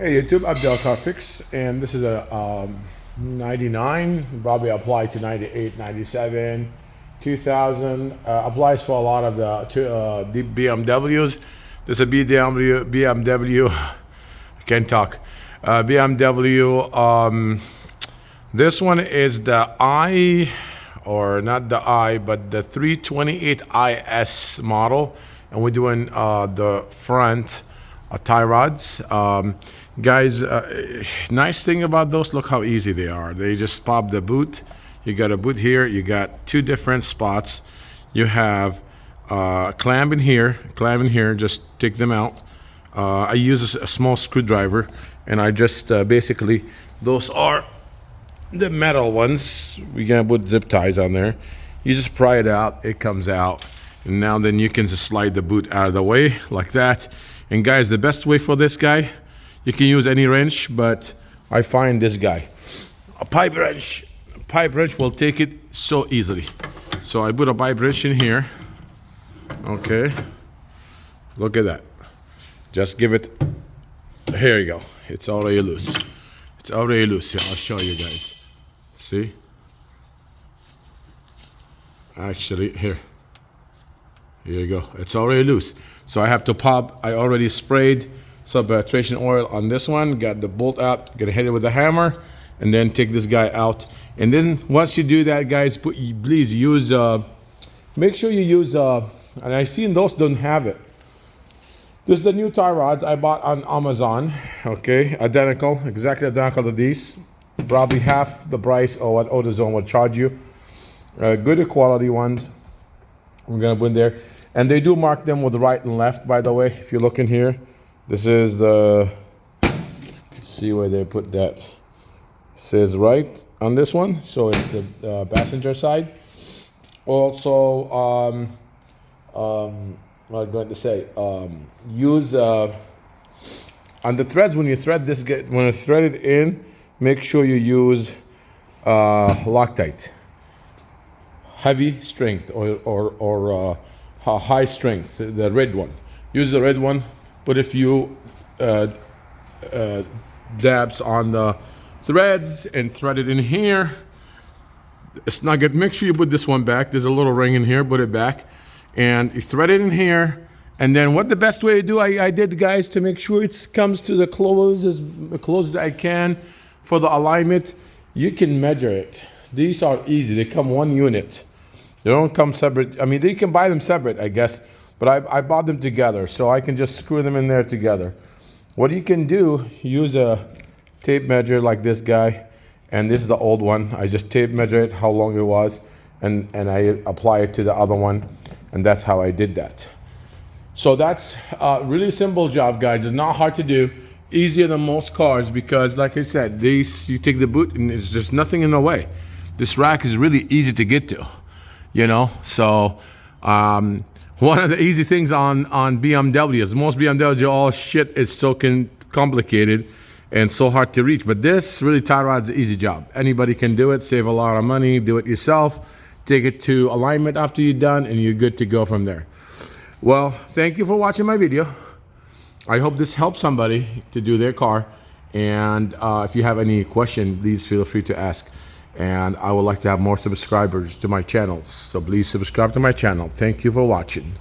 Hey YouTube, Abdel Car Fix, and this is a 99, probably apply to 98, 97, 2000, applies for a lot of the BMWs. There's a BMW, I can't talk, BMW, this one is the I, or not the I, but the 328 IS model, and we're doing the front tie rods. Guys, nice thing about those, look how easy they are. They just pop the boot. You got a boot here, you got two different spots. You have clamp in here, just take them out. I use a small screwdriver, and I just basically, those are the metal ones. We're gonna put zip ties on there. You just pry it out, it comes out, and now then you can just slide the boot out of the way like that. And guys, the best way for this guy, you can use any wrench, but I find this guy, a pipe wrench. A pipe wrench will take it so easily. So I put a pipe wrench in here. Okay, look at that. Just give it, here you go. It's already loose. It's already loose. I'll show you guys. See? Actually, here you go. It's already loose. So I have to pop. I already sprayed some penetration oil on this one. Got the bolt out. Gonna hit it with a hammer, and then take this guy out. And then once you do that, guys, please use. Make sure you use. And I seen those don't have it. This is the new tie rods I bought on Amazon. Okay, identical, exactly identical to these. Probably half the price of what AutoZone would charge you. Good quality ones. We're gonna put in there. And they do mark them with the right and left, by the way. If you look in here, this is the, let's see where they put that. It says right on this one, so it's the passenger side. Also, what I'm going to say, use on the threads, when you thread this, when you thread it in, make sure you use Loctite, heavy strength or high strength, the red one. Use the red one. Put a few dabs on the threads and thread it in here. It's not good. Make sure you put this one back. There's a little ring in here. Put it back, and you thread it in here. And then what the best way to do, I did, guys, to make sure it comes to the close as close as I can for the alignment. You can measure it. These are easy. They come one unit. They don't come separate. I mean, they can buy them separate, I guess, but I bought them together, so I can just screw them in there together. What you can do, use a tape measure like this guy, and this is the old one. I just tape measure it, how long it was, and I apply it to the other one, and that's how I did that. So that's a really simple job, guys. It's not hard to do, easier than most cars, because like I said, these, you take the boot and there's just nothing in the way. This rack is really easy to get to. You know, so one of the easy things on BMWs, most BMWs, all shit is so complicated and so hard to reach. But this really, tie rod's an easy job. Anybody can do it, save a lot of money, do it yourself, take it to alignment after you're done, and you're good to go from there. Well, thank you for watching my video. I hope this helps somebody to do their car. And if you have any question, please feel free to ask. And I would like to have more subscribers to my channel, so please subscribe to my channel. Thank you for watching.